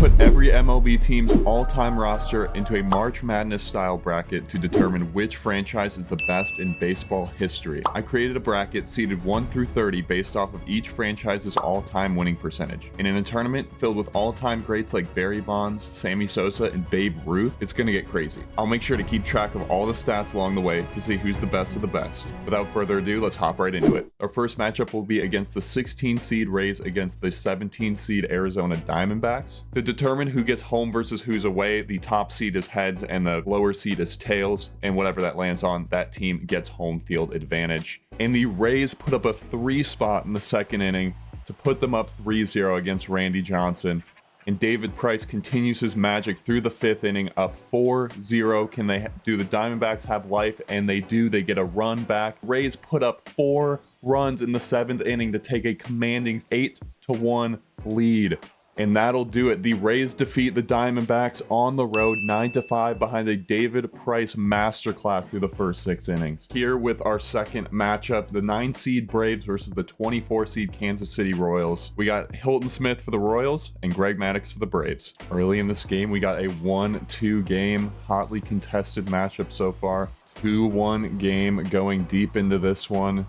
put every MLB team's all-time roster into a March Madness style bracket to determine which franchise is the best in baseball history. I created a bracket seeded 1 through 30 based off of each franchise's all-time winning percentage. And in a tournament filled with all-time greats like Barry Bonds, Sammy Sosa, and Babe Ruth, it's gonna get crazy. I'll make sure to keep track of all the stats along the way to see who's the best of the best. Without further ado, let's hop right into it. Our first matchup will be against the 16 seed Rays against the 17 seed Arizona Diamondbacks. To determine who gets home versus who's away, the top seed is heads and the lower seed is tails, and whatever that lands on, that team gets home field advantage. And the Rays put up a 3 spot in the second inning to put them up 3-0 against Randy Johnson. And David Price continues his magic through the 5th inning, up 4-0. Do the Diamondbacks have life? And they do. They get a run back. Rays put up 4 runs in the 7th inning to take a commanding 8-1 lead. And that'll do it. The Rays defeat the Diamondbacks on the road 9-5 behind a David Price masterclass through the first 6 innings. Here with our second matchup, the 9 seed Braves versus the 24 seed Kansas City Royals. We got Hilton Smith for the Royals and Greg Maddux for the Braves. Early in this game, we got a 1-2 game, hotly contested matchup so far. 2-1 game going deep into this one.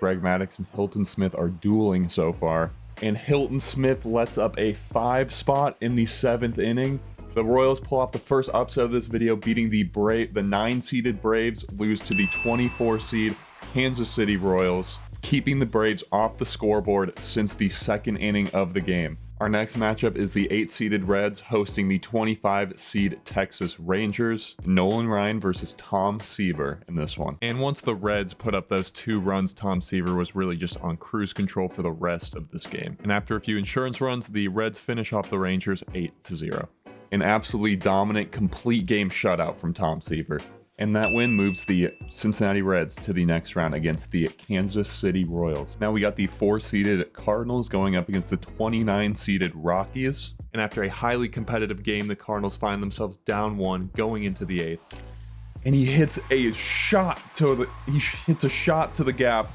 Greg Maddux and Hilton Smith are dueling so far. And Hilton Smith lets up a 5 spot in the 7th inning. The Royals pull off the first upset of this video, beating the 9-seeded Braves, lose to the 24 seed Kansas City Royals, keeping the Braves off the scoreboard since the 2nd inning of the game. Our next matchup is the 8-seeded Reds hosting the 25-seed Texas Rangers. Nolan Ryan versus Tom Seaver in this one. And once the Reds put up those 2 runs, Tom Seaver was really just on cruise control for the rest of this game. And after a few insurance runs, the Reds finish off the Rangers 8-0. An absolutely dominant, complete game shutout from Tom Seaver. And that win moves the Cincinnati Reds to the next round against the Kansas City Royals. Now we got the 4-seeded Cardinals going up against the 29-seeded Rockies. And after a highly competitive game, the Cardinals find themselves down 1 going into the 8th. And he hits a shot to the gap.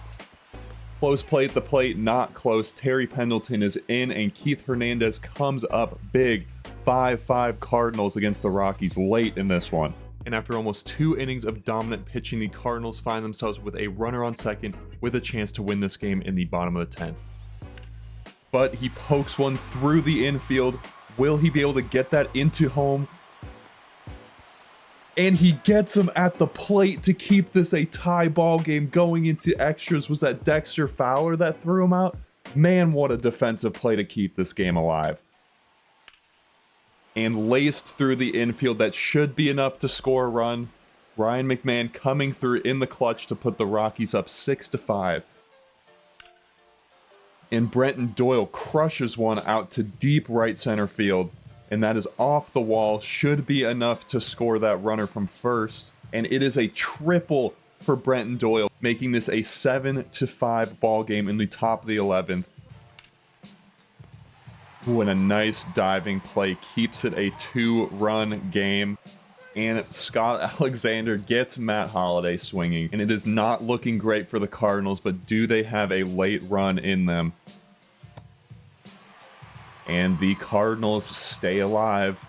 Close play at the plate, not close. Terry Pendleton is in, and Keith Hernandez comes up big. 5-5 Cardinals against the Rockies late in this one. And after almost 2 innings of dominant pitching, the Cardinals find themselves with a runner on second with a chance to win this game in the bottom of the 10th. But he pokes one through the infield. Will he be able to get that into home? And he gets him at the plate to keep this a tie ball game going into extras. Was that Dexter Fowler that threw him out? Man, what a defensive play to keep this game alive. And laced through the infield, that should be enough to score a run. Ryan McMahon coming through in the clutch to put the Rockies up 6-5. And Brenton Doyle crushes one out to deep right center field. And that is off the wall, should be enough to score that runner from first. And it is a triple for Brenton Doyle, making this a 7-5 ball game in the top of the 11th. Ooh, and a nice diving play keeps it a 2-run game. And Scott Alexander gets Matt Holliday swinging. And it is not looking great for the Cardinals, but do they have a late run in them? And the Cardinals stay alive.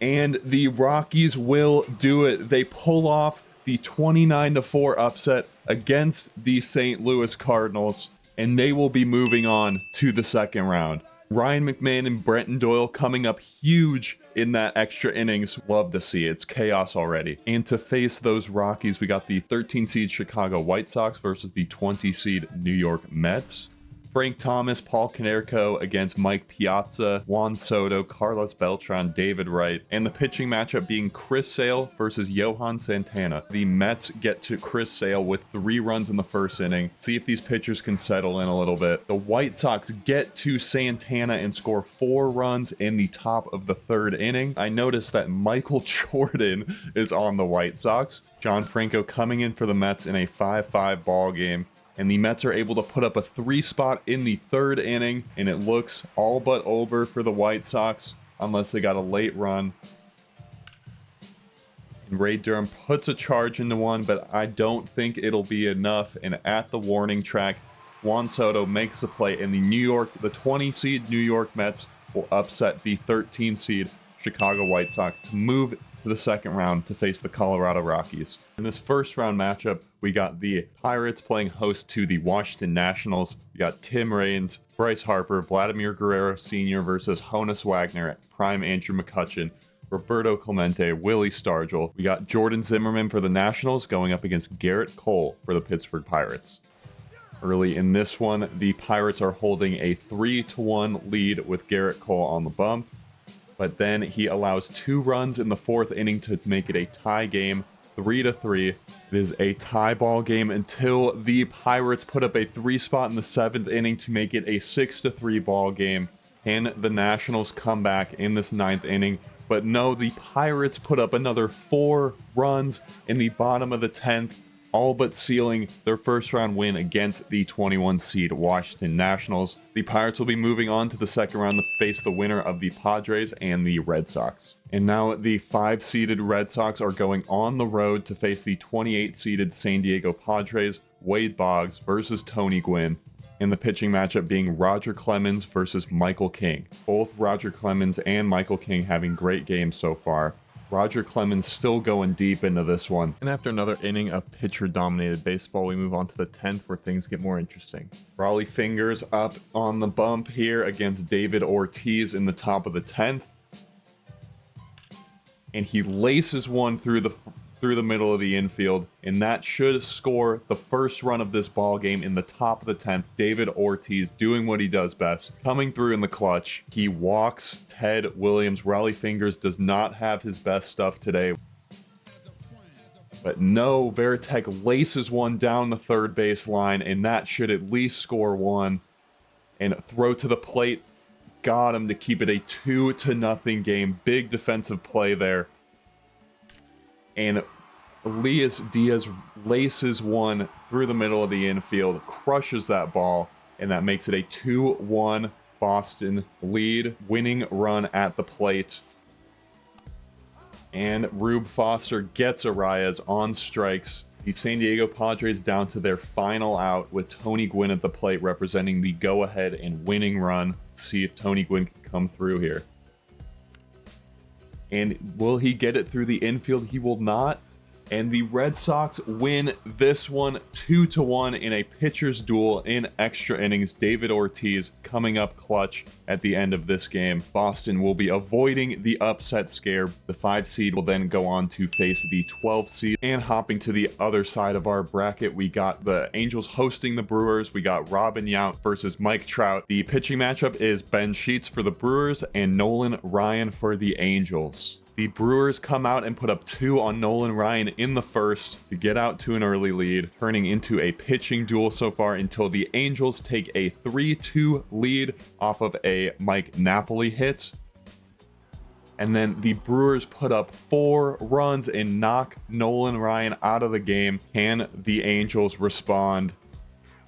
And the Rockies will do it. They pull off the 29-4 upset against the St. Louis Cardinals. And they will be moving on to the 2nd round. Ryan McMahon and Brenton Doyle coming up huge in that extra innings. Love to see it. It's chaos already. And to face those Rockies, we got the 13-seed Chicago White Sox versus the 20-seed New York Mets. Frank Thomas, Paul Konerko against Mike Piazza, Juan Soto, Carlos Beltran, David Wright, and the pitching matchup being Chris Sale versus Johan Santana. The Mets get to Chris Sale with 3 runs in the first inning. See if these pitchers can settle in a little bit. The White Sox get to Santana and score 4 runs in the top of the 3rd inning. I noticed that Michael Jordan is on the White Sox. John Franco coming in for the Mets in a 5-5 ball game. And the Mets are able to put up a 3 spot in the 3rd inning, and it looks all but over for the White Sox unless they got a late run. And Ray Durham puts a charge into one, but I don't think it'll be enough. And at the warning track, Juan Soto makes a play, and the 20 seed New York Mets will upset the 13 seed Chicago White Sox to move to the second round to face the Colorado Rockies. In this first round matchup, we got the Pirates playing host to the Washington Nationals. We got Tim Raines, Bryce Harper, Vladimir Guerrero Sr. versus Honus Wagner, prime Andrew McCutchen, Roberto Clemente, Willie Stargell. We got Jordan Zimmerman for the Nationals going up against Garrett Cole for the Pittsburgh Pirates. Early in this one, the Pirates are holding a 3-1 lead with Garrett Cole on the bump, but then he allows 2 runs in the 4th inning to make it a tie game, 3-3. It is a tie ball game until the Pirates put up a 3 spot in the 7th inning to make it a 6-3 ball game. Can the Nationals come back in this 9th inning? But no, the Pirates put up another 4 runs in the bottom of the 10th, all but sealing their first round win against the 21 seed Washington Nationals. The Pirates will be moving on to the second round to face the winner of the Padres and the Red Sox. And now the 5 seeded Red Sox are going on the road to face the 28 seeded San Diego Padres, Wade Boggs versus Tony Gwynn. In the pitching matchup being Roger Clemens versus Michael King. Both Roger Clemens and Michael King having great games so far. Roger Clemens still going deep into this one. And after another inning of pitcher-dominated baseball, we move on to the 10th where things get more interesting. Rollie Fingers up on the bump here against David Ortiz in the top of the 10th. And he laces one through the middle of the infield, and that should score the first run of this ball game in the top of the 10th. David Ortiz doing what he does best, coming through in the clutch. He walks Ted Williams. Rollie Fingers does not have his best stuff today. But no, Veritek laces one down the third base line, and that should at least score one. And throw to the plate. Got him to keep it a 2-0 game. Big defensive play there. And Elias Diaz laces one through the middle of the infield, crushes that ball, and that makes it a 2-1 Boston lead. Winning run at the plate. And Rube Foster gets Arias on strikes. The San Diego Padres down to their final out with Tony Gwynn at the plate representing the go-ahead and winning run. Let's see if Tony Gwynn can come through here. And will he get it through the infield? He will not. And the Red Sox win this one 2-1 in a pitcher's duel in extra innings. David Ortiz coming up clutch at the end of this game. Boston will be avoiding the upset scare. The 5 seed will then go on to face the 12 seed. And hopping to the other side of our bracket, we got the Angels hosting the Brewers. We got Robin Yount versus Mike Trout. The pitching matchup is Ben Sheets for the Brewers and Nolan Ryan for the Angels. The Brewers come out and put up 2 on Nolan Ryan in the first to get out to an early lead, turning into a pitching duel so far until the Angels take a 3-2 lead off of a Mike Napoli hit. And then the Brewers put up 4 runs and knock Nolan Ryan out of the game. Can the Angels respond?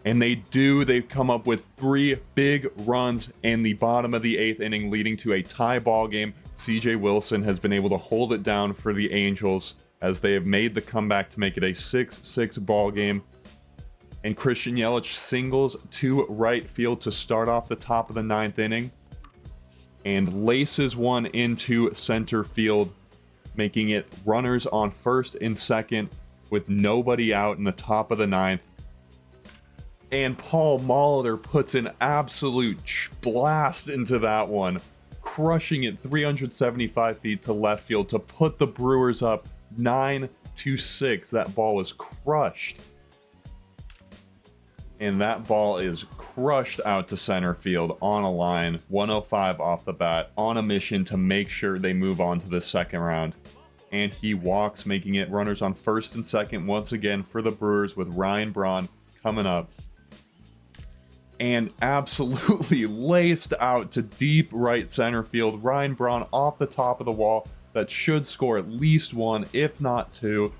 And they do. They come up with 3 big runs in the bottom of the 8th inning, leading to a tie ball game. CJ Wilson has been able to hold it down for the Angels as they have made the comeback to make it a 6-6 ball game. And Christian Yelich singles to right field to start off the top of the 9th inning and laces one into center field, making it runners on first and second with nobody out in the top of the 9th. And Paul Molitor puts an absolute blast into that one, crushing it 375 feet to left field to put the Brewers up 9-6. That ball was crushed. And that ball is crushed out to center field on a line, 105 off the bat, on a mission to make sure they move on to the second round. And he walks, making it runners on first and second once again for the Brewers with Ryan Braun coming up. And absolutely laced out to deep right center field. Ryan Braun off the top of the wall. That should score at least 1, if not 2.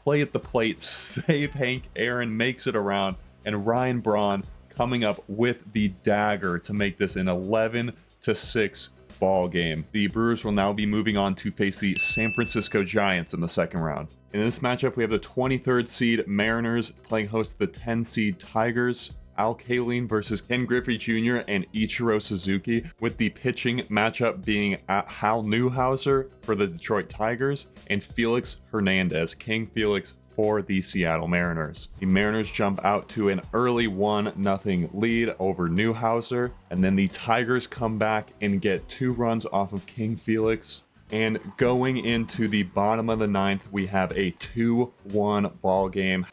Play at the plate, save Hank Aaron, makes it around. And Ryan Braun coming up with the dagger to make this an 11-6 ball game. The Brewers will now be moving on to face the San Francisco Giants in the second round. In this matchup, we have the 23rd seed Mariners playing host to the 10 seed Tigers. Al Kaline versus Ken Griffey Jr. and Ichiro Suzuki, with the pitching matchup being Hal Newhouser for the Detroit Tigers and Felix Hernandez, King Felix, for the Seattle Mariners. The Mariners jump out to an early 1-0 lead over Newhouser, and then the Tigers come back and get 2 runs off of King Felix. And going into the bottom of the 9th, we have a 2-1 ball game.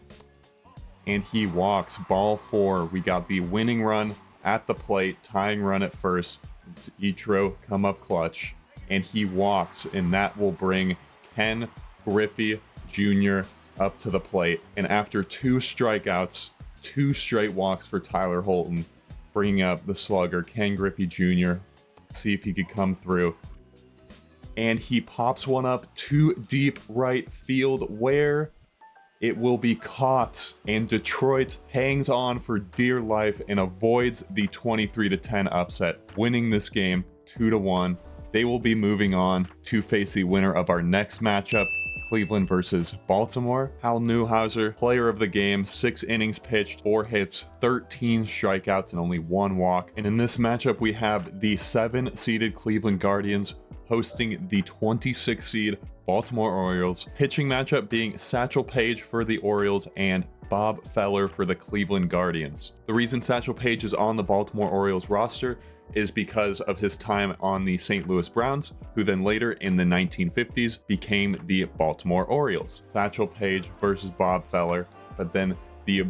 And he walks. Ball 4. We got the winning run at the plate, tying run at first. It's Ichiro come up clutch. And he walks, and that will bring Ken Griffey Jr. up to the plate. And after 2 strikeouts, 2 straight walks for Tyler Holton, bringing up the slugger, Ken Griffey Jr. See if he could come through. And he pops one up to deep right field, where it will be caught, and Detroit hangs on for dear life and avoids the 23-10 upset, winning this game 2-1. They will be moving on to face the winner of our next matchup, Cleveland versus Baltimore. Hal Newhouser, player of the game, 6 innings pitched, 4 hits, 13 strikeouts, and only 1 walk. And in this matchup, we have the 7-seeded Cleveland Guardians hosting the 26 seed Baltimore Orioles. Pitching matchup being Satchel Paige for the Orioles and Bob Feller for the Cleveland Guardians. The reason Satchel Paige is on the Baltimore Orioles roster is because of his time on the St. Louis Browns, who then later in the 1950s became the Baltimore Orioles. Satchel Paige versus Bob Feller, but then the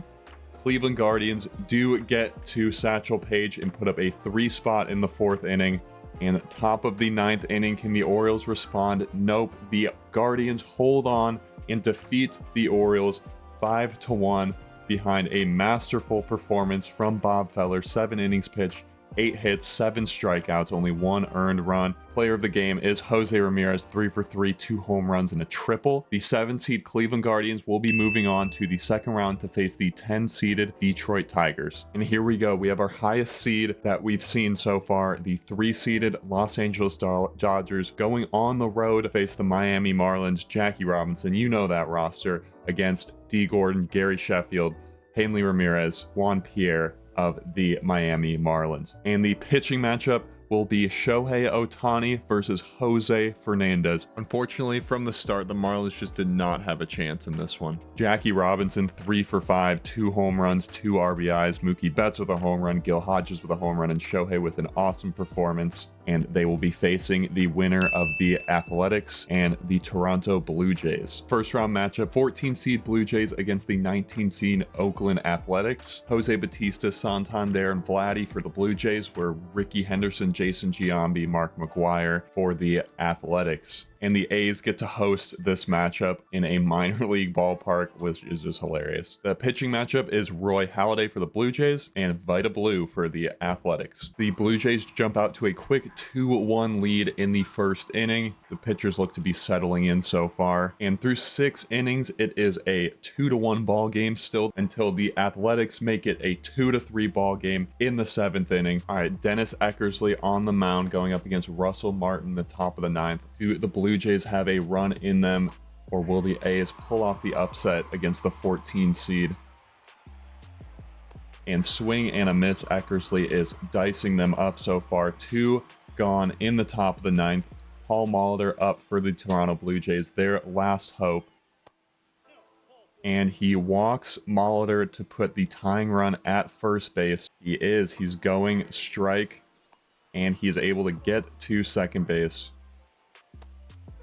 Cleveland Guardians do get to Satchel Paige and put up a 3 spot in the 4th inning. And top of the 9th inning, can the Orioles respond? Nope. The Guardians hold on and defeat the Orioles 5-1 behind a masterful performance from Bob Feller. 7 innings pitched, 8 hits, 7 strikeouts, only 1 earned run. Player of the game is Jose Ramirez, 3 for 3, 2 home runs and a triple. The 7-seed Cleveland Guardians will be moving on to the second round to face the 10-seeded Detroit Tigers. And here we go. We have our highest seed that we've seen so far, the 3-seeded Los Angeles Dodgers, going on the road to face the Miami Marlins. Jackie Robinson, you know that roster, against D. Gordon, Gary Sheffield, Hanley Ramirez, Juan Pierre of the Miami Marlins. And the pitching matchup will be Shohei Ohtani versus Jose Fernandez. Unfortunately, from the start, the Marlins just did not have a chance in this one. Jackie Robinson, 3 for 5, 2 home runs, 2 RBIs. Mookie Betts with a home run, Gil Hodges with a home run, and Shohei with an awesome performance. And they will be facing the winner of the Athletics and the Toronto Blue Jays. First round matchup, 14-seed Blue Jays against the 19-seed Oakland Athletics. Jose Bautista, Santander, and Vladdy for the Blue Jays, where Ricky Henderson, Jason Giambi, Mark McGuire for the Athletics. And the A's get to host this matchup in a minor league ballpark, which is just hilarious. The pitching matchup is Roy Halladay for the Blue Jays and Vita Blue for the Athletics. The Blue Jays jump out to a quick 2-1 lead in the first inning. The pitchers look to be settling in so far. And through 6 innings, it is a 2-1 ball game still until the Athletics make it a 2-3 ball game in the 7th inning. All right, Dennis Eckersley on the mound going up against Russell Martin, the top of the 9th. Do the Blue Jays have a run in them, or will the A's pull off the upset against the 14 seed? And swing and a miss. Eckersley is dicing them up so far. 2 gone in the top of the 9th. Paul Molitor up for the Toronto Blue Jays, their last hope. And he walks Molitor to put the tying run at first base. He's going strike, and he is able to get to second base.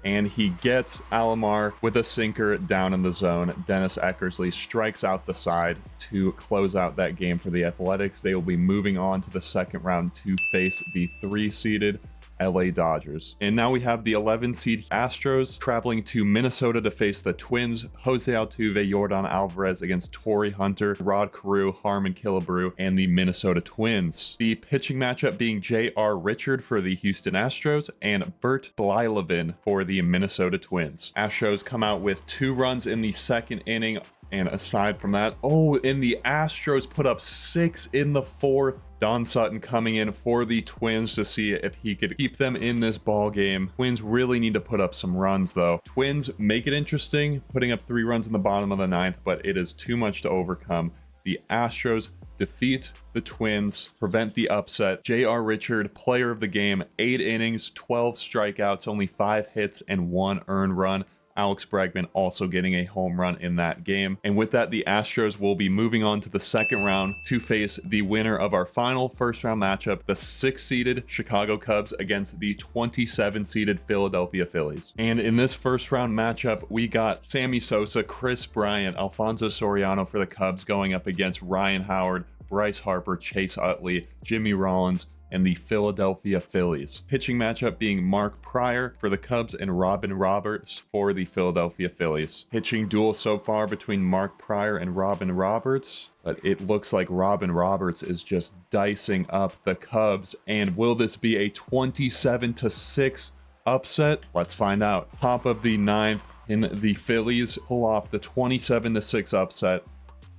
And he gets Alomar with a sinker down in the zone. Dennis Eckersley strikes out the side to close out that game for the Athletics. They will be moving on to the second round to face the 3-seeded LA Dodgers. And now we have the 11-seed Astros traveling to Minnesota to face the Twins. Jose Altuve, Yordan Alvarez against Torrey Hunter, Rod Carew, Harmon Killebrew, and the Minnesota Twins. The pitching matchup being J.R. Richard for the Houston Astros and Bert Blyleven for the Minnesota Twins. Astros come out with 2 runs in the 2nd inning. And aside from that, and the Astros put up 6 in the 4th. Don Sutton coming in for the Twins to see if he could keep them in this ball game. Twins really need to put up some runs, though. Twins make it interesting, putting up 3 runs in the bottom of the 9th, but it is too much to overcome. The Astros defeat the Twins, prevent the upset. J.R. Richard, player of the game, 8 innings, 12 strikeouts, only 5 hits, and 1 earned run. Alex Bregman also getting a home run in that game. And with that, the Astros will be moving on to the second round to face the winner of our final first round matchup, the 6-seeded Chicago Cubs against the 27-seeded Philadelphia Phillies. And in this first round matchup, we got Sammy Sosa, Chris Bryant, Alfonso Soriano for the Cubs going up against Ryan Howard, Bryce Harper, Chase Utley, Jimmy Rollins, and the Philadelphia Phillies. Pitching matchup being Mark Pryor for the Cubs and Robin Roberts for the Philadelphia Phillies. Pitching duel so far between Mark Pryor and Robin Roberts, but it looks like Robin Roberts is just dicing up the Cubs. And will this be a 27-6 upset? Let's find out. Top of the 9th, in the Phillies pull off the 27-6 upset.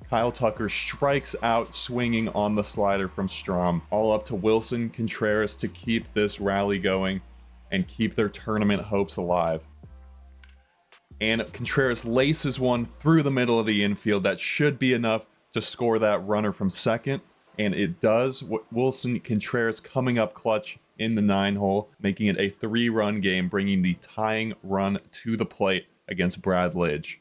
Kyle Tucker strikes out swinging on the slider from Strom. All up to Wilson Contreras to keep this rally going and keep their tournament hopes alive. And Contreras laces one through the middle of the infield. That should be enough to score that runner from second. And it does. Wilson Contreras coming up clutch in the 9-hole, making it a 3-run game, bringing the tying run to the plate against Brad Lidge.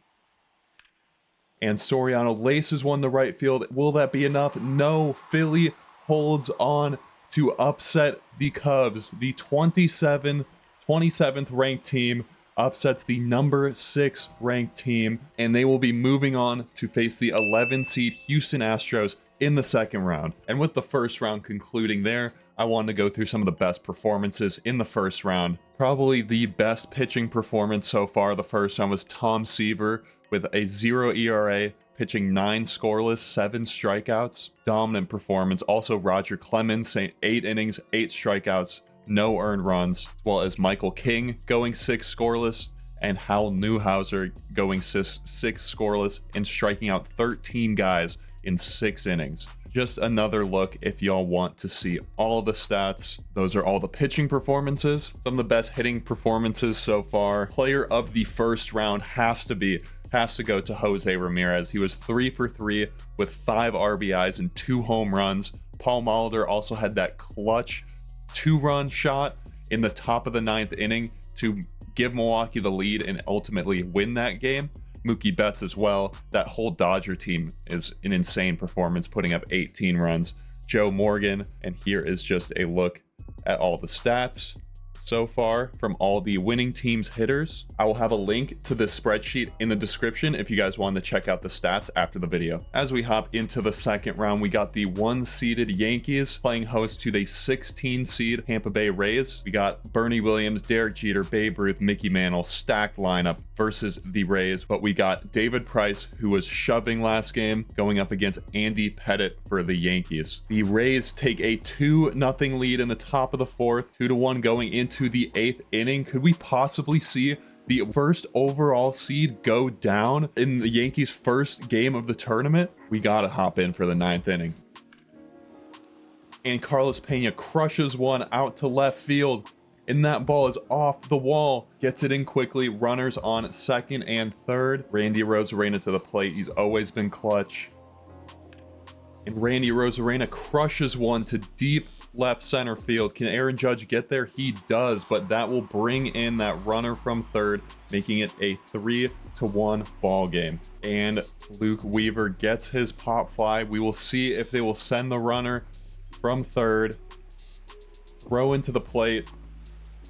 And Soriano laces one to right field. Will that be enough? No. Philly holds on to upset the Cubs. The 27th ranked team upsets the number 6 ranked team, and they will be moving on to face the 11 seed Houston Astros in the second round. And with the first round concluding there, I wanted to go through some of the best performances in the first round. Probably the best pitching performance so far the first round was Tom Seaver with a 0 ERA, pitching 9 scoreless, 7 strikeouts. Dominant performance. Also Roger Clemens, 8 innings, 8 strikeouts, no earned runs, as well as Michael King going 6 scoreless, and Hal Newhouser going 6 scoreless and striking out 13 guys in 6 innings. Just another look if y'all want to see all the stats. Those are all the pitching performances. Some of the best hitting performances so far. Player of the first round has to go to Jose Ramirez. He was 3 for 3 with 5 RBIs and 2 home runs. Paul Molitor also had that clutch 2-run shot in the top of the 9th inning to give Milwaukee the lead and ultimately win that game. Mookie Betts as well. That whole Dodger team is an insane performance, putting up 18 runs. Joe Morgan, and here is just a look at all the stats so far from all the winning teams' hitters. I will have a link to this spreadsheet in the description if you guys want to check out the stats after the video. As we hop into the second round, we got the 1-seeded Yankees playing host to the 16-seed Tampa Bay Rays. We got Bernie Williams, Derek Jeter, Babe Ruth, Mickey Mantle, stacked lineup versus the Rays. But we got David Price, who was shoving last game, going up against Andy Pettit for the Yankees. The Rays take a 2-0 lead in the top of the 4th, 2-1 going into the 8th inning. Could we possibly see the first overall seed go down in the Yankees' first game of the tournament? We gotta hop in for the 9th inning. And Carlos Pena crushes one out to left field, and that ball is off the wall. Gets it in quickly. Runners on second and third. Randy Arozarena to the plate. He's always been clutch. And Randy Arozarena crushes one to deep left center field. Can Aaron Judge get there? He does, but that will bring in that runner from third, making it a 3-1 ball game. And Luke Weaver gets his pop fly. We will see if they will send the runner from third, throw into the plate,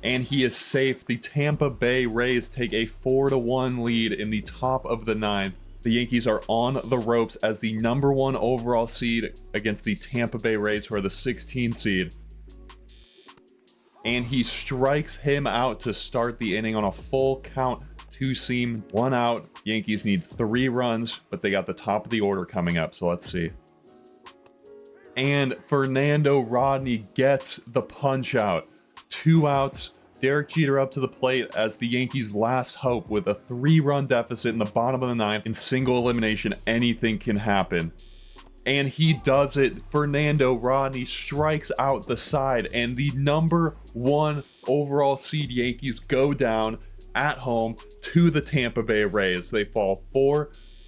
and he is safe. The Tampa Bay Rays take a 4-1 lead in the top of the 9th. The Yankees are on the ropes as the number 1 overall seed against the Tampa Bay Rays, who are the 16 seed. And he strikes him out to start the inning on a full count, 2-seam, 1 out. Yankees need 3 runs, but they got the top of the order coming up, so let's see. And Fernando Rodney gets the punch out. 2 outs. Derek Jeter up to the plate as the Yankees' last hope with a 3-run deficit in the bottom of the 9th. In single elimination, anything can happen. And he does it. Fernando Rodney strikes out the side, and the number 1 overall seed Yankees go down at home to the Tampa Bay Rays. They fall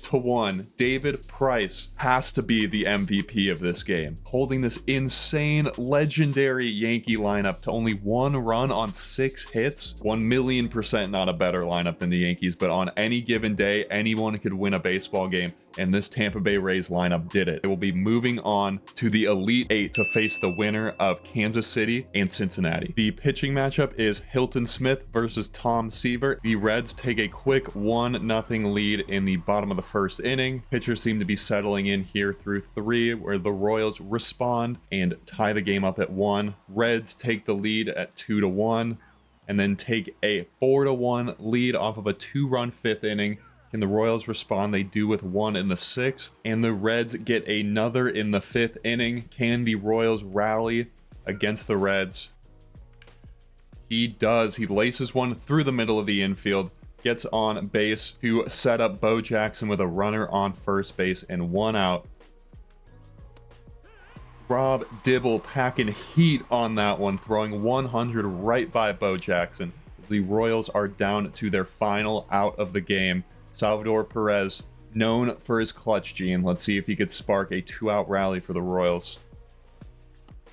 6-1. David Price has to be the MVP of this game, holding this insane, legendary Yankee lineup to only 1 run on 6 hits. 1,000,000% not a better lineup than the Yankees, but on any given day, anyone could win a baseball game, and this Tampa Bay Rays lineup did it. They will be moving on to the Elite Eight to face the winner of Kansas City and Cincinnati. The pitching matchup is Hilton Smith versus Tom Seaver. The Reds take a quick 1-0 lead in the bottom of the first inning. Pitchers seem to be settling in here through 3, where the Royals respond and tie the game up at 1. Reds take the lead at 2-1 and then take a 4-1 lead off of a 2-run 5th inning. Can the Royals respond? They do with 1 in the 6th, and the Reds get another in the 5th inning. Can the Royals rally against the Reds? He does. He laces one through the middle of the infield, gets on base to set up Bo Jackson with a runner on first base and 1 out. Rob Dibble packing heat on that one, throwing 100 right by Bo Jackson. The Royals are down to their final out of the game. Salvador Perez, known for his clutch gene. Let's see if he could spark a 2-out rally for the Royals.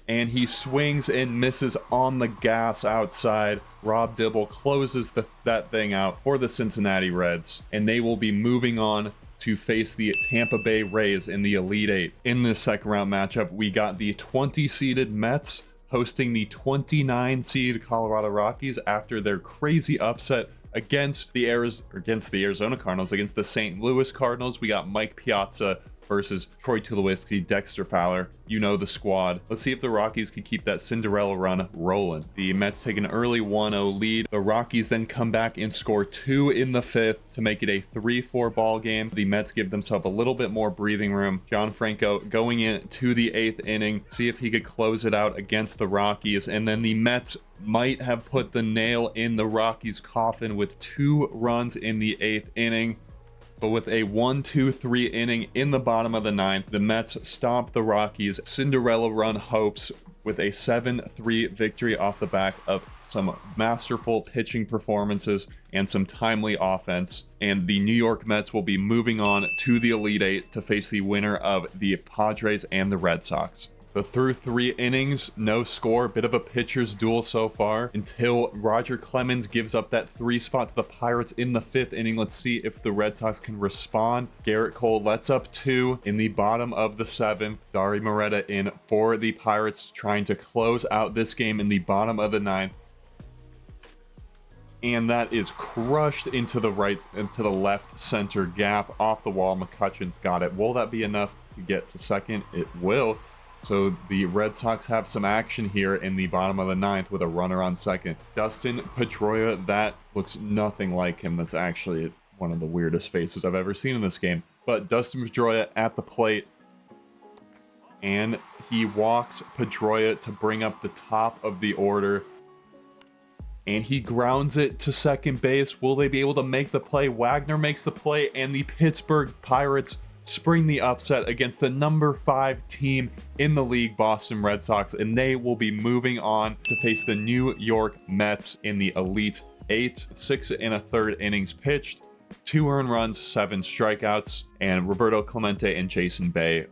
And he swings and misses on the gas outside. Rob Dibble closes that thing out for the Cincinnati Reds, and they will be moving on to face the Tampa Bay Rays in the Elite Eight. In this second round matchup, we got the 20-seeded Mets hosting the 29-seed Colorado Rockies after their crazy upset against the Arizona Cardinals, against the St. Louis Cardinals. We got Mike Piazza versus Troy Tulowitzki, Dexter Fowler. You know the squad. Let's see if the Rockies can keep that Cinderella run rolling. The Mets take an early 1-0 lead. The Rockies then come back and score 2 in the 5th to make it a 3-4 ball game. The Mets give themselves a little bit more breathing room. John Franco going into the 8th inning, see if he could close it out against the Rockies, and then the Mets might have put the nail in the Rockies' coffin with 2 runs in the 8th inning. But with a 1-2-3 inning in the bottom of the 9th, the Mets stomp the Rockies' Cinderella run hopes with a 7-3 victory off the back of some masterful pitching performances and some timely offense. And the New York Mets will be moving on to the Elite Eight to face the winner of the Padres and the Red Sox. So through 3 innings, no score, bit of a pitcher's duel so far until Roger Clemens gives up that 3 spot to the Pirates in the 5th inning. Let's see if the Red Sox can respond. Garrett Cole lets up 2 in the bottom of the 7th. Dari Moreta in for the Pirates, trying to close out this game in the bottom of the 9th. And that is crushed into the left center gap off the wall. McCutcheon's got it. Will that be enough to get to second? It will. So the Red Sox have some action here in the bottom of the 9th with a runner on second. Dustin Pedroia, that looks nothing like him. That's actually one of the weirdest faces I've ever seen in this game. But Dustin Pedroia at the plate, and he walks Pedroia to bring up the top of the order. And he grounds it to second base. Will they be able to make the play? Wagner makes the play, and the Pittsburgh Pirates spring the upset against the number 5 team in the league, Boston Red Sox, and they will be moving on to face the New York Mets in the Elite Eight. 6 1/3 innings pitched, 2 earned runs, 7 strikeouts, and Roberto Clemente and Jason Bay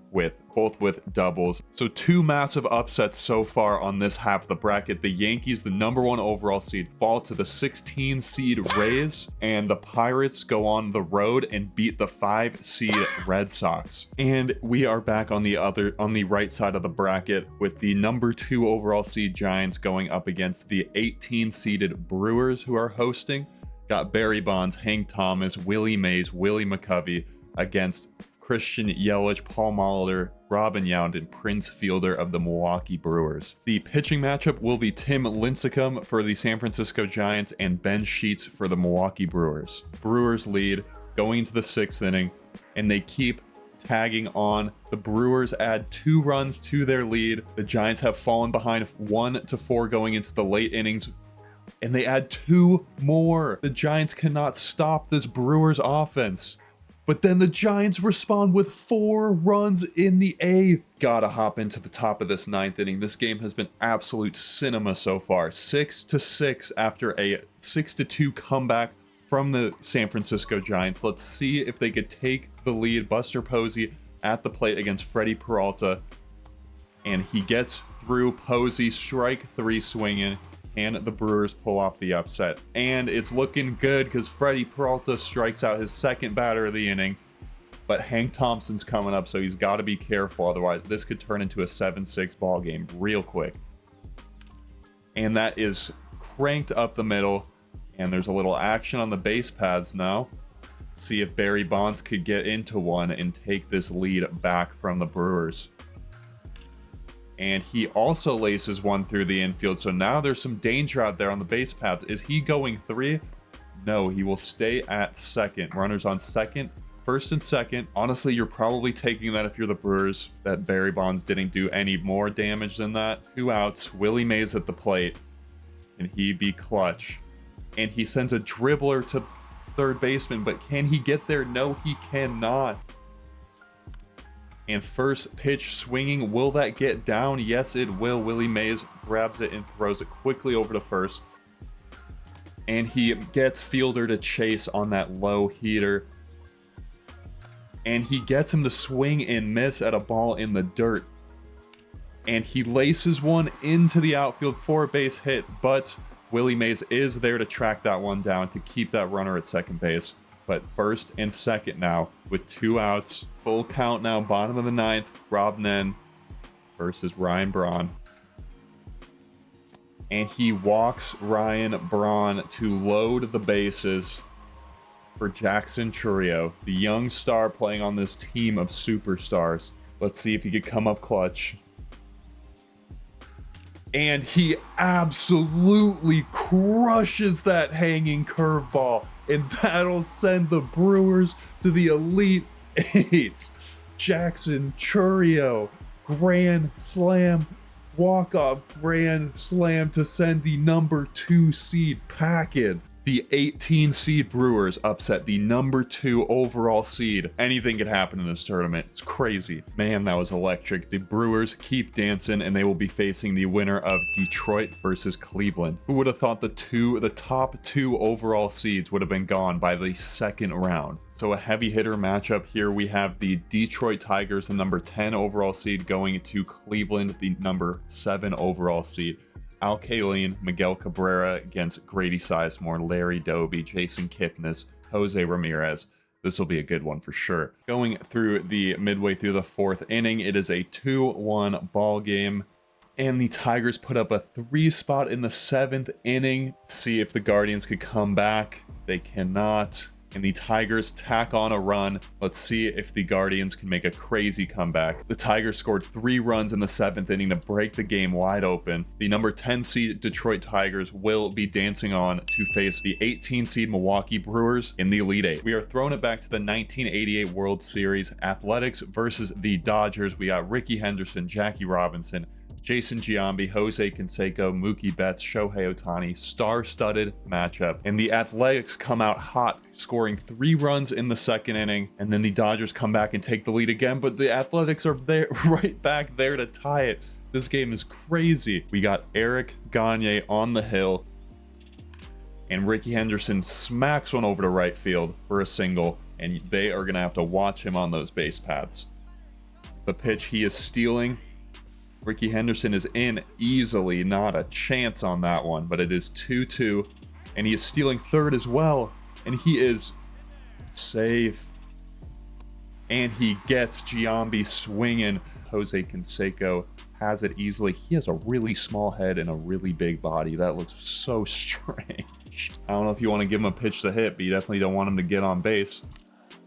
both with doubles. So 2 massive upsets so far on this half of the bracket. The Yankees, the number 1 overall seed, fall to the 16 seed Rays, and the Pirates go on the road and beat the 5 seed Red Sox. And we are back on the right side of the bracket with the number 2 overall seed Giants going up against the 18 seeded Brewers, who are hosting. Got Barry Bonds, Hank Thomas, Willie Mays, Willie McCovey against Christian Yelich, Paul Molitor, Robin Yount, and Prince Fielder of the Milwaukee Brewers. The pitching matchup will be Tim Lincecum for the San Francisco Giants and Ben Sheets for the Milwaukee Brewers. Brewers lead going into the 6th inning, and they keep tagging on. The Brewers add 2 runs to their lead. The Giants have fallen behind 1-4 going into the late innings, and they add 2 more. The Giants cannot stop this Brewers offense. But then the Giants respond with 4 runs in the 8th. Gotta hop into the top of this 9th inning. This game has been absolute cinema so far. 6-6 after a 6-2 comeback from the San Francisco Giants. Let's see if they could take the lead. Buster Posey at the plate against Freddie Peralta. And he gets through Posey, strike 3 swinging, and the Brewers pull off the upset. And it's looking good because Freddie Peralta strikes out his second batter of the inning. But Hank Thompson's coming up, so he's got to be careful. Otherwise, this could turn into a 7-6 ball game real quick. And that is cranked up the middle. And there's a little action on the base paths now. See if Barry Bonds could get into one and take this lead back from the Brewers. And he also laces one through the infield. So now there's some danger out there on the base paths. Is he going 3? No, he will stay at second. Runners on second, first and second. Honestly, you're probably taking that if you're the Brewers, that Barry Bonds didn't do any more damage than that. 2 outs, Willie Mays at the plate. Can he be clutch? And he sends a dribbler to third baseman, but can he get there? No, he cannot. And first pitch swinging, will that get down? Yes, it will. Willie Mays grabs it and throws it quickly over to first. And he gets fielder to chase on that low heater. And he gets him to swing and miss at a ball in the dirt. And he laces one into the outfield for a base hit, but Willie Mays is there to track that one down to keep that runner at second base. But first and second now with 2 outs. Full count now, bottom of the 9th. Rob Nen versus Ryan Braun. And he walks Ryan Braun to load the bases for Jackson Chourio, the young star playing on this team of superstars. Let's see if he could come up clutch. And he absolutely crushes that hanging curveball. And that'll send the Brewers to the Elite 8. Jackson Chourio, grand slam, walk-off grand slam to send the number 2 seed packing. The 18 seed Brewers upset the number 2 overall seed. Anything could happen in this tournament. It's crazy. Man, that was electric. The Brewers keep dancing, and they will be facing the winner of Detroit versus Cleveland. Who would have thought the top 2 overall seeds would have been gone by the second round? So a heavy hitter matchup here. We have the Detroit Tigers, the number 10 overall seed, going to Cleveland, the number 7 overall seed. Al Kaline, Miguel Cabrera against Grady Sizemore, Larry Doby, Jason Kipnis, Jose Ramirez. This will be a good one for sure. Going through the midway through the 4th inning, it is a 2-1 ball game. And the Tigers put up a 3 spot in the 7th inning. See if the Guardians could come back. They cannot. And the Tigers tack on a run. Let's see if the Guardians can make a crazy comeback. The Tigers scored 3 runs in the 7th inning to break the game wide open. The number 10 seed Detroit Tigers will be dancing on to face the 18 seed Milwaukee Brewers in the Elite 8. We are throwing it back to the 1988 World Series. Athletics versus the Dodgers. We got Ricky Henderson, Jackie Robinson, Jason Giambi, Jose Canseco, Mookie Betts, Shohei Ohtani, star-studded matchup. And the Athletics come out hot, scoring 3 runs in the 2nd inning. And then the Dodgers come back and take the lead again, but the Athletics are there, right back there to tie it. This game is crazy. We got Eric Gagne on the hill. And Ricky Henderson smacks one over to right field for a single. And they are going to have to watch him on those base paths. The pitch he is stealing. Ricky Henderson is in easily, not a chance on that one, but it is 2-2, and he is stealing third as well, and he is safe. And he gets Giambi swinging. Jose Canseco has it easily. He has a really small head and a really big body. That looks so strange. I don't know if you want to give him a pitch to hit, but you definitely don't want him to get on base.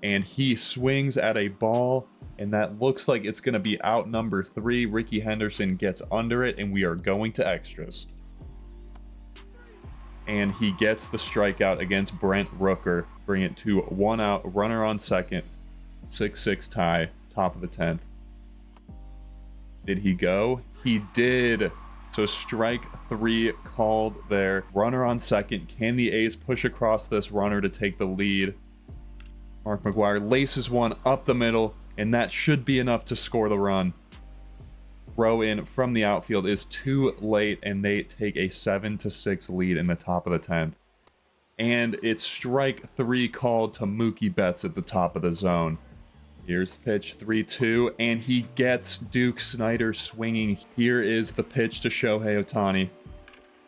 And he swings at a ball, and that looks like it's going to be out number 3. Ricky Henderson gets under it, and we are going to extras. And he gets the strikeout against Brent Rooker, bring it to 1 out, runner on second, 6-6 tie, top of the 10th. Did he go? He did. So strike 3 called there. Runner on second. Can the A's push across this runner to take the lead? Mark McGwire laces one up the middle, and that should be enough to score the run. Throw in from the outfield is too late, and they take a 7-6 lead in the top of the 10th. And it's strike 3 called to Mookie Betts at the top of the zone. Here's the pitch, 3-2, and he gets Duke Snider swinging. Here is the pitch to Shohei Ohtani.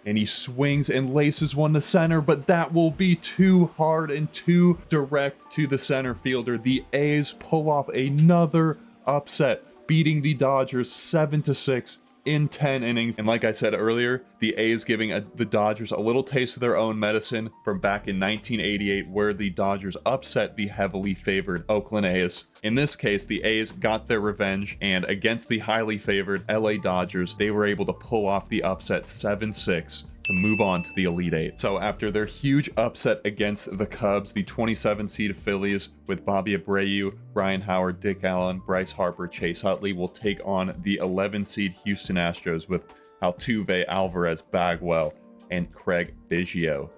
And he swings and laces one to center, but that will be too hard and too direct to the center fielder. The A's pull off another upset, beating the Dodgers 7-6 in 10 innings. And like I said earlier, the A's giving the Dodgers a little taste of their own medicine from back in 1988, where the Dodgers upset the heavily favored Oakland A's. In this case, the A's got their revenge, and against the highly favored LA Dodgers, they were able to pull off the upset 7-6 to move on to the Elite Eight. So after their huge upset against the Cubs, the 27 seed Phillies with Bobby Abreu, Ryan Howard, Dick Allen, Bryce Harper, Chase Utley will take on the 11 seed Houston Astros with Altuve, Alvarez, Bagwell, and Craig Biggio.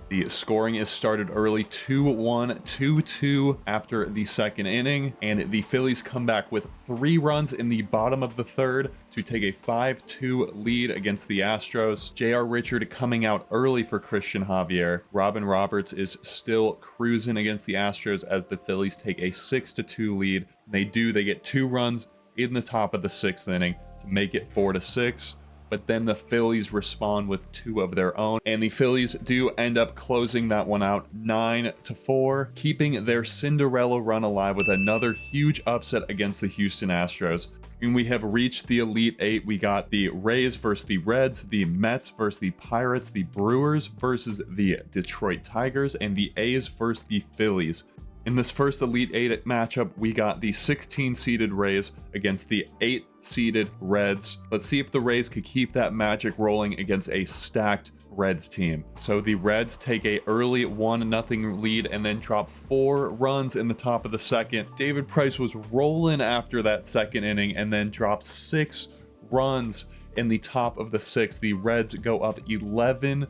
The scoring is started early, 2-1, 2-2 after the second inning, and the Phillies come back with 3 runs in the bottom of the third to take a 5-2 lead against the Astros. J.R. Richard coming out early for Christian Javier. Robin Roberts is still cruising against the Astros as the Phillies take a 6-2 lead. They get 2 runs in the top of the 6th inning to make it 4-6. But then the Phillies respond with 2 of their own, and the Phillies do end up closing that one out 9-4, keeping their Cinderella run alive with another huge upset against the Houston Astros. And we have reached the Elite Eight. We got the Rays versus the Reds, the Mets versus the Pirates, the Brewers versus the Detroit Tigers, and the A's versus the Phillies. In this first Elite Eight matchup, we got the 16-seeded Rays against the 8-seeded Reds. Let's see if the Rays could keep that magic rolling against a stacked Reds team. So the Reds take a early 1-0 lead and then drop 4 runs in the top of the second. David Price was rolling after that second inning and then dropped 6 runs in the top of the 6th. The Reds go up 11-0.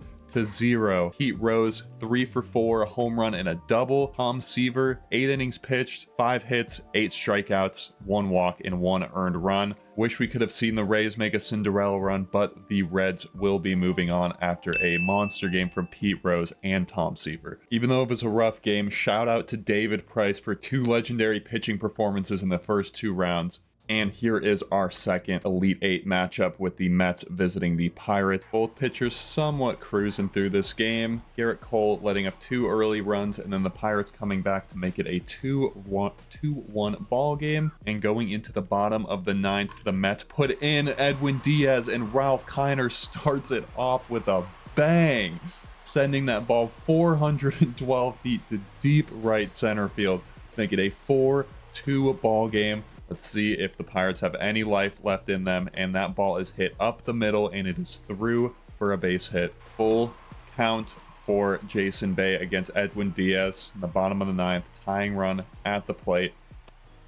Heat Rose 3 for 4, a home run and a double. Tom Seaver 8 innings pitched, 5 hits, 8 strikeouts, 1 walk and 1 earned run. Wish we could have seen the Rays make a Cinderella run, but the Reds will be moving on after a monster game from Pete Rose and Tom Seaver. Even though it was a rough game, shout out to David Price for 2 legendary pitching performances in the first 2 rounds. And here is our second Elite Eight matchup with the Mets visiting the Pirates. Both pitchers somewhat cruising through this game. Garrett Cole letting up 2 early runs, and then the Pirates coming back to make it a 2-1 ball game. And going into the bottom of the 9th, the Mets put in Edwin Diaz, and Ralph Kiner starts it off with a bang, sending that ball 412 feet to deep right center field to make it a 4-2 ball game. Let's see if the Pirates have any life left in them, and that ball is hit up the middle, and it is through for a base hit. Full count for Jason Bay against Edwin Diaz in the bottom of the 9th, tying run at the plate,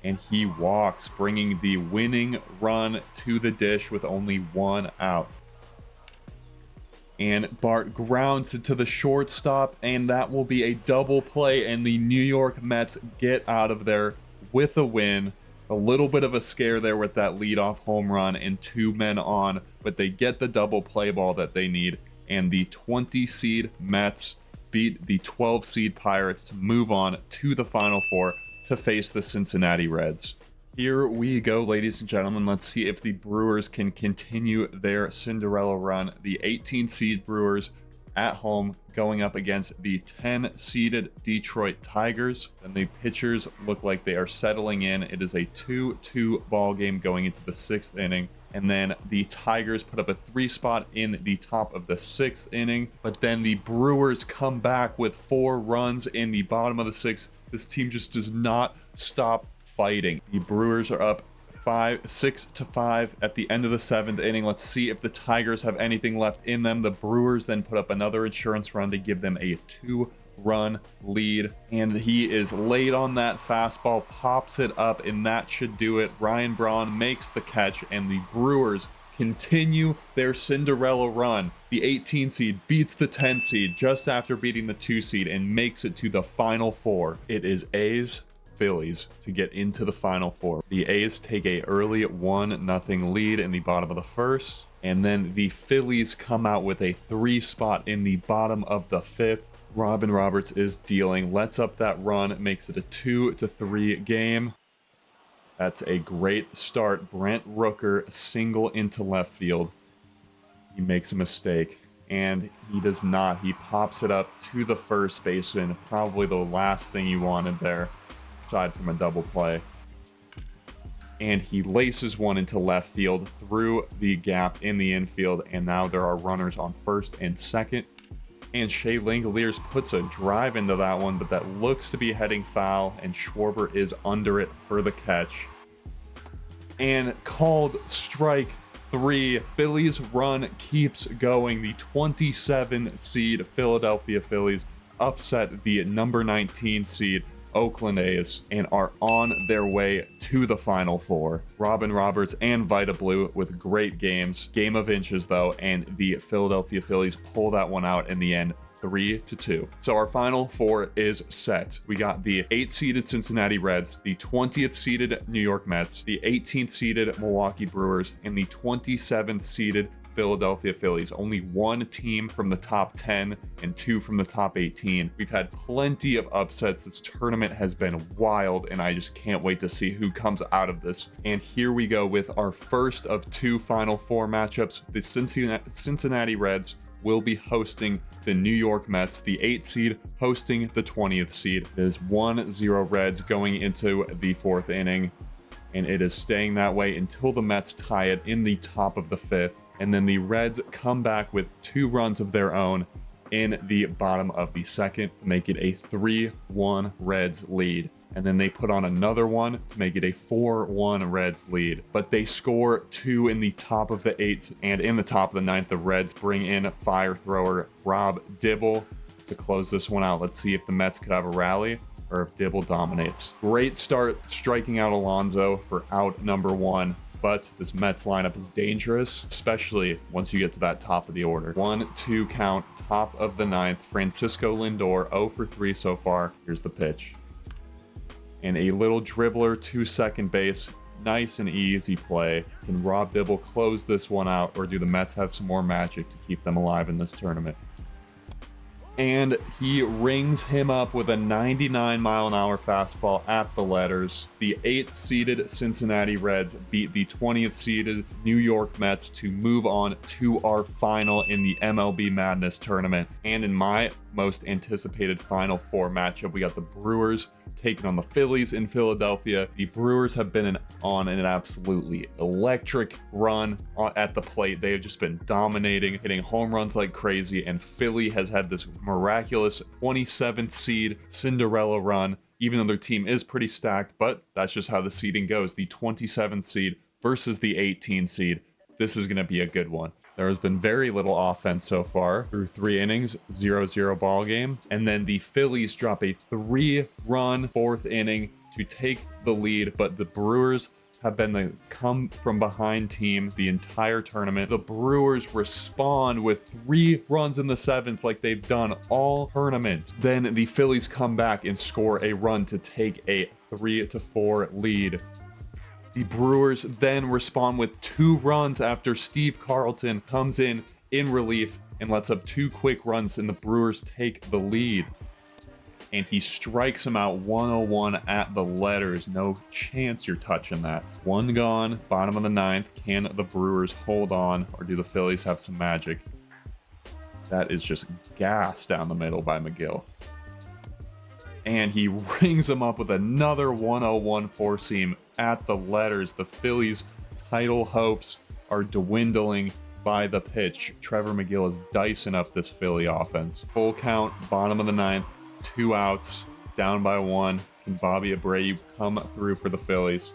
and he walks, bringing the winning run to the dish with only 1 out. And Bart grounds it to the shortstop, and that will be a double play, and the New York Mets get out of there with a win. A little bit of a scare there with that leadoff home run and 2 men on, but they get the double play ball that they need, and the 20 seed Mets beat the 12 seed Pirates to move on to the Final Four to face the Cincinnati Reds. Here we go, ladies and gentlemen. Let's see if the Brewers can continue their Cinderella run. The 18 seed Brewers at home going up against the 10-seeded Detroit Tigers. And the pitchers look like they are settling in. It is a 2-2 ball game going into the 6th inning. And then the Tigers put up a 3 spot in the top of the 6th inning. But then the Brewers come back with 4 runs in the bottom of the 6th. This team just does not stop fighting. The Brewers are up 6-5 at the end of the 7th inning. Let's see if the Tigers have anything left in them. The Brewers then put up another insurance run to give them a 2-run lead, and he is late on that fastball, pops it up, and that should do it. Ryan Braun makes the catch, and the Brewers continue their Cinderella run. The 18 seed beats the 10 seed just after beating the 2 seed and makes it to the Final Four. It is A's Phillies to get into the Final Four. The A's take a early 1-0 lead in the bottom of the 1st, and then the Phillies come out with a 3 spot in the bottom of the 5th. Robin Roberts is dealing, lets up that run, makes it a 2-3 game. That's a great start. Brent Rooker, single into left field. He makes a mistake, and he does not. He pops it up to the first baseman. Probably the last thing you wanted there, aside from a double play. And he laces one into left field through the gap in the infield, and now there are runners on first and second. And Shea Langoliers puts a drive into that one, but that looks to be heading foul, and Schwarber is under it for the catch. And called strike 3. Phillies run keeps going. The 27 seed Philadelphia Phillies upset the number 19 seed Oakland A's and are on their way to the Final Four. Robin Roberts and Vita Blue with great games. Game of inches though, and the Philadelphia Phillies pull that one out in the end, 3-2. So our Final Four is set. We got the 8th-seeded Cincinnati Reds, the 20th-seeded New York Mets, the 18th-seeded Milwaukee Brewers, and the 27th-seeded Philadelphia Phillies. Only one team from the top 10 and 2 from the top 18. We've had plenty of upsets. This tournament has been wild, and I just can't wait to see who comes out of this. And here we go with our first of 2 Final Four matchups. The Cincinnati Reds will be hosting the New York Mets, the 8th seed hosting the 20th seed. It is 1-0 Reds going into the 4th inning, and it is staying that way until the Mets tie it in the top of the 5th. And then the Reds come back with 2 runs of their own in the bottom of the 2nd to make it a 3-1 Reds lead. And then they put on another one to make it a 4-1 Reds lead. But they score 2 in the top of the 8th, and in the top of the 9th, the Reds bring in fire thrower Rob Dibble to close this one out. Let's see if the Mets could have a rally or if Dibble dominates. Great start striking out Alonso for out number 1. But this Mets lineup is dangerous, especially once you get to that top of the order. 1-2 count, top of the 9th. Francisco Lindor, 0 for 3 so far. Here's the pitch. And a little dribbler to second base. Nice and easy play. Can Rob Dibble close this one out, or do the Mets have some more magic to keep them alive in this tournament? And he rings him up with a 99-mile-an-hour fastball at the letters. The 8th-seeded Cincinnati Reds beat the 20th-seeded New York Mets to move on to our final in the MLB Madness tournament. And in my most anticipated Final Four matchup, we got the Brewers taking on the Phillies in Philadelphia. The Brewers have been on an absolutely electric run at the plate. They have just been dominating, hitting home runs like crazy, and Philly has had this miraculous 27th seed Cinderella run, even though their team is pretty stacked, but that's just how the seeding goes. The 27th seed versus the 18th seed. This is going to be a good one. There has been very little offense so far through 3 innings, 0-0 ball game. And then the Phillies drop a 3-run 4th inning to take the lead, but the Brewers have been the come from behind team the entire tournament. The Brewers respond with 3 runs in the 7th like they've done all tournament. Then the Phillies come back and score a run to take a 3-4 lead. The Brewers then respond with 2 runs after Steve Carlton comes in relief and lets up 2 quick runs, and the Brewers take the lead. And he strikes him out 101 at the letters. No chance you're touching that. 1 gone, bottom of the 9th. Can the Brewers hold on, or do the Phillies have some magic? That is just gas down the middle by McGill. And he rings him up with another 101 four-seam at the letters. The Phillies' title hopes are dwindling by the pitch. Trevor McGill is dicing up this Philly offense. Full count, bottom of the 9th, 2 outs, down by 1. Can Bobby Abreu come through for the Phillies?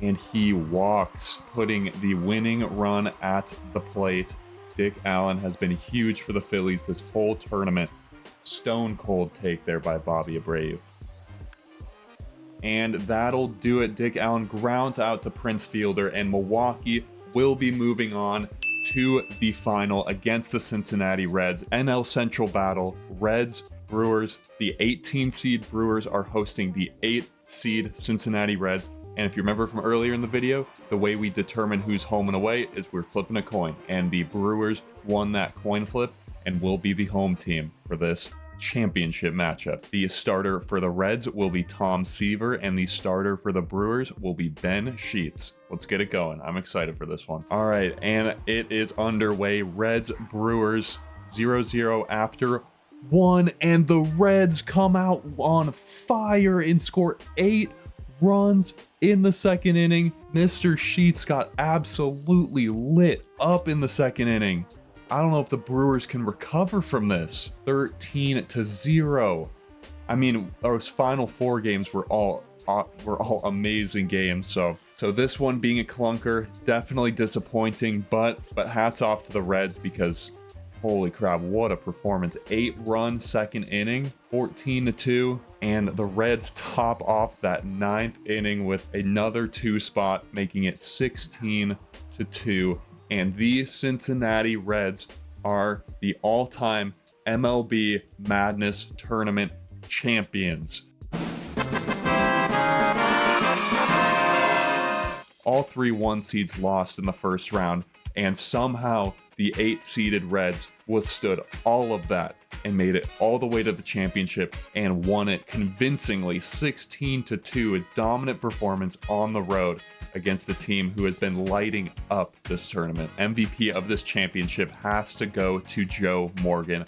And he walks, putting the winning run at the plate. Dick Allen has been huge for the Phillies this whole tournament. Stone cold take there by Bobby Abreu. And that'll do it. Dick Allen grounds out to Prince Fielder, and Milwaukee will be moving on to the final against the Cincinnati Reds. NL Central battle, Reds, Brewers. The 18 seed Brewers are hosting the 8 seed Cincinnati Reds. And if you remember from earlier in the video, the way we determine who's home and away is we're flipping a coin. And the Brewers won that coin flip and will be the home team for this championship matchup. The starter for the Reds will be Tom Seaver, and the starter for the Brewers will be Ben Sheets. Let's get it going. I'm excited for this one. All right, and it is underway. Reds, Brewers, 0-0 after 1, and the Reds come out on fire and score 8 runs in the second inning. Mr. Sheets got absolutely lit up in the second inning. I don't know if the Brewers can recover from this. 13-0. I mean, those final 4 games were all amazing games. So this one being a clunker, definitely disappointing, but hats off to the Reds because holy crap, what a performance. 8-run second inning, 14-2, and the Reds top off that 9th inning with another 2 spot, making it 16-2. And the Cincinnati Reds are the all-time MLB Madness Tournament champions. All 3 1 seeds lost in the first round, and somehow the 8-seeded Reds withstood all of that and made it all the way to the championship and won it convincingly 16-2, a dominant performance on the road against a team who has been lighting up this tournament. MVP of this championship has to go to Joe Morgan.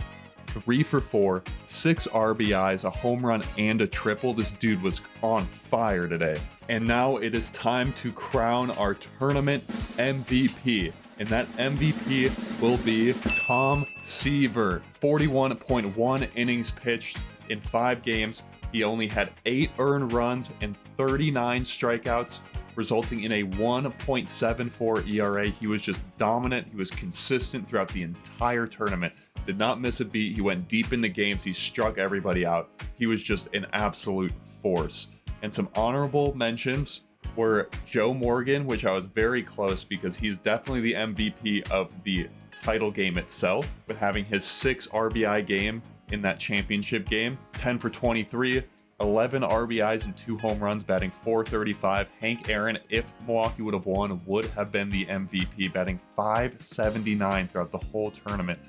3 for 4, 6 RBIs, a home run, and a triple. This dude was on fire today. And now it is time to crown our tournament MVP. And that MVP will be Tom Seaver. 41.1 innings pitched in 5 games. He only had 8 earned runs and 39 strikeouts, resulting in a 1.74 ERA. He was just dominant. He was consistent throughout the entire tournament. Did not miss a beat. He went deep in the games. He struck everybody out. He was just an absolute force. And some honorable mentions were Joe Morgan, which I was very close because he's definitely the MVP of the title game itself, with having his 6 RBI game in that championship game. 10 for 23, 11 RBIs and 2 home runs, batting .435. Hank Aaron, if Milwaukee would have won, would have been the MVP, batting .579 throughout the whole tournament.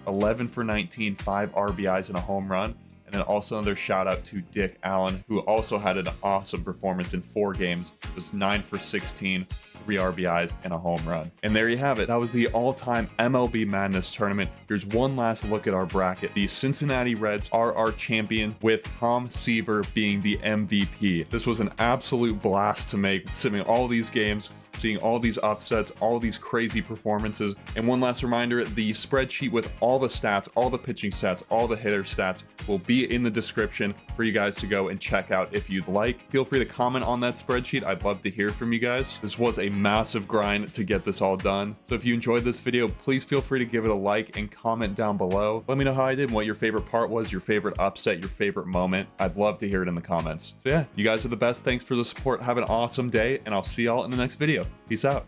11 for 19, 5 RBIs and a home run. And then also another shout out to Dick Allen, who also had an awesome performance in 4 games. It was 9 for 16, 3 RBIs and a home run. And there you have it. That was the all-time MLB Madness tournament. Here's one last look at our bracket. The Cincinnati Reds are our champion, with Tom Seaver being the MVP. This was an absolute blast to make, simming all these games, seeing all these upsets, all these crazy performances. And one last reminder, the spreadsheet with all the stats, all the pitching stats, all the hitter stats will be in the description for you guys to go and check out if you'd like. Feel free to comment on that spreadsheet. I'd love to hear from you guys. This was a massive grind to get this all done. So if you enjoyed this video, please feel free to give it a like and comment down below. Let me know how I did and what your favorite part was, your favorite upset, your favorite moment. I'd love to hear it in the comments. So yeah, you guys are the best. Thanks for the support. Have an awesome day, and I'll see y'all in the next video. Peace out.